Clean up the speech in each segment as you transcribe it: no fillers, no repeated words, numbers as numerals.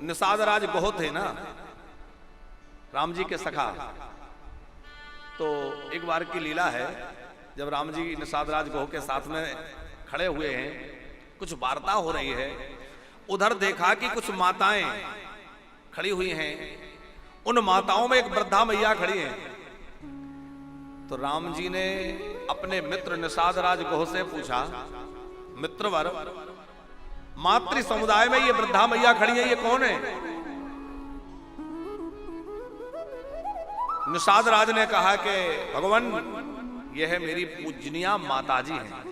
निषाद राज गोह थे ना, राम जी के सखा। तो एक बार की लीला है, जब राम जी निषाद राज गोह के साथ में खड़े हुए हैं, कुछ वार्ता हो रही है, उधर देखा कि कुछ माताएं खड़ी हुई हैं। उन माताओं में एक वृद्धा मैया खड़ी है। तो राम जी ने अपने मित्र निषाद राज गोह से पूछा, मित्रवर, मातृ समुदाय में ये वृद्धा मैया खड़ी है, ये कौन है? निषाद राज ने कहा कि भगवान, यह है मेरी पूजनीय माताजी हैं।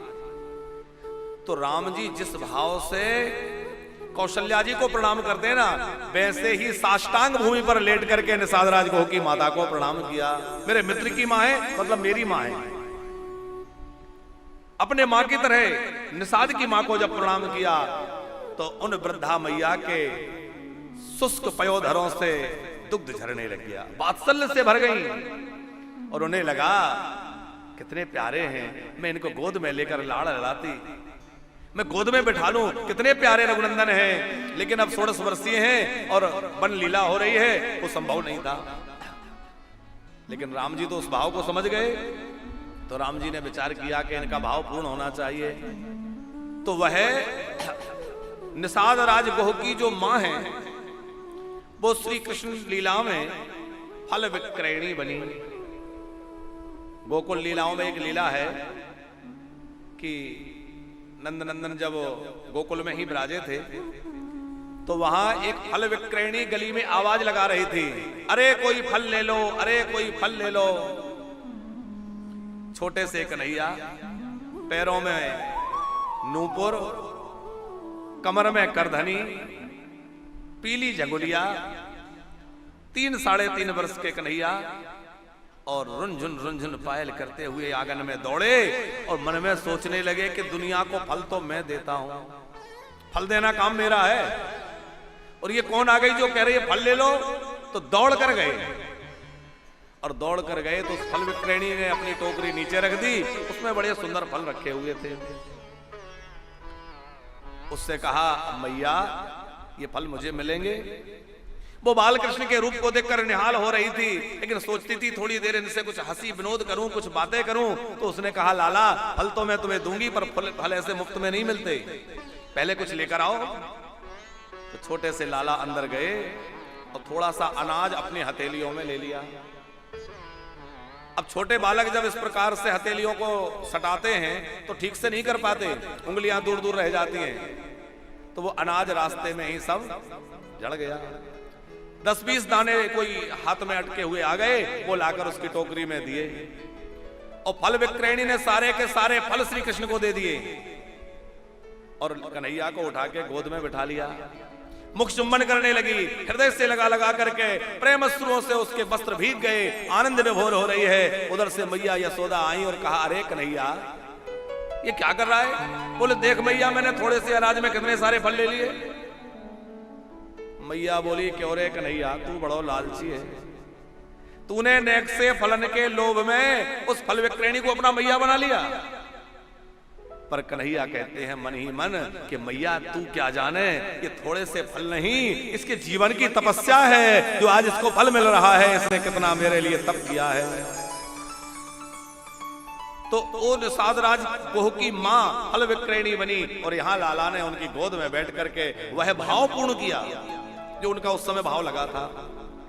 तो राम जी जिस भाव से कौशल्या जी को प्रणाम करते हैं ना, वैसे ही साष्टांग भूमि पर लेट करके निषाद राज गोह की माता को प्रणाम किया। मेरे मित्र की मां है, मतलब मेरी मां है। अपने मां की तरह निषाद की मां को जब प्रणाम किया तो उन वृद्धा मैया के शुष्क पयोधरों से दुग्ध झरने लग गया, वात्सल्य से भर गई। और उन्हें लगा कितने प्यारे हैं, मैं इनको गोद में लेकर लाड़ लड़ाती, मैं गोद में बिठा लूं, कितने प्यारे रघुनंदन हैं। लेकिन अब 16 वर्षीय हैं और वन लीला हो रही है, वो संभव नहीं था। लेकिन राम जी तो उस भाव को समझ गए। तो राम जी ने विचार किया कि इनका भाव पूर्ण होना चाहिए। तो वह निषाद राज गोह की जो मां है, वो श्री कृष्ण लीला में फल विक्रयणी बनी। गोकुल लीलाओं में एक लीला है कि नंदनंदन जब गोकुल में ही विराजे थे, तो वहां एक फल विक्रयणी गली में आवाज लगा रही थी, अरे कोई फल ले लो, अरे कोई फल ले लो। छोटे से कन्हैया, पैरों में नूपुर, कमर में करधनी, पीली जगुलिया, 3 साढ़े 3 वर्ष के कन्हैया, और रुनझुन पायल करते हुए आंगन में दौड़े और मन में सोचने लगे कि दुनिया को फल तो मैं देता हूं, फल देना काम मेरा है, और ये कौन आ गई जो कह रही है फल ले लो। तो दौड़ कर गए, और दौड़ कर गए तो उस फल विक्रयणी ने अपनी टोकरी नीचे रख दी, उसमें बड़े सुंदर फल रखे हुए थे। उससे कहा, मैया ये फल मुझे मिलेंगे? वो बालकृष्ण के रूप को देखकर निहाल हो रही थी, लेकिन सोचती थी थोड़ी देर इनसे कुछ हंसी विनोद करूं, कुछ बातें करूं। तो उसने कहा, लाला फल तो मैं तुम्हें दूंगी, पर फल ऐसे मुफ्त में नहीं मिलते, पहले कुछ लेकर आओ। तो छोटे से लाला अंदर गए और थोड़ा सा अनाज अपनी हथेलियों में ले लिया। अब छोटे बालक जब इस प्रकार से हथेलियों को सटाते हैं तो ठीक से नहीं कर पाते, उंगलियां दूर दूर रह जाती हैं। तो वो अनाज रास्ते में ही सब जड़ गया। 10-20 दाने कोई हाथ में अटके हुए आ गए, वो लाकर उसकी टोकरी में दिए, और फल विक्रयणी ने सारे के सारे फल श्री कृष्ण को दे दिए, और कन्हैया को उठा के गोद में बिठा लिया। मुख चुंबन करने लगी, हृदय से लगा लगा करके प्रेम अश्रुओं से उसके वस्त्र भीग गए, आनंद विभोर हो रही है। उधर से मैया यशोदा आई और कहा, अरे कन्हैया ये क्या कर रहा है? बोले, देख मैया, मैंने थोड़े से अनाज में कितने सारे फल ले लिए। मैया बोली, क्यों रे कन्हैया, तू बड़ो लालची है, तूने नेक से फलन के लोभ में उस फल विक्रयणी को अपना मैया बना लिया। पर कन्हैया कहते हैं मन ही मन कि मैया तू क्या जाने, ये थोड़े से फल नहीं, इसके जीवन की तपस्या है, जो आज इसको फल मिल रहा है, इसने कितना मेरे लिए तप किया है। तो वो निषाद राज गोह की मां फल विक्रयणी बनी, और यहां लाला ने उनकी गोद में बैठ करके वह भाव पूर्ण किया जो उनका उस समय भाव लगा था।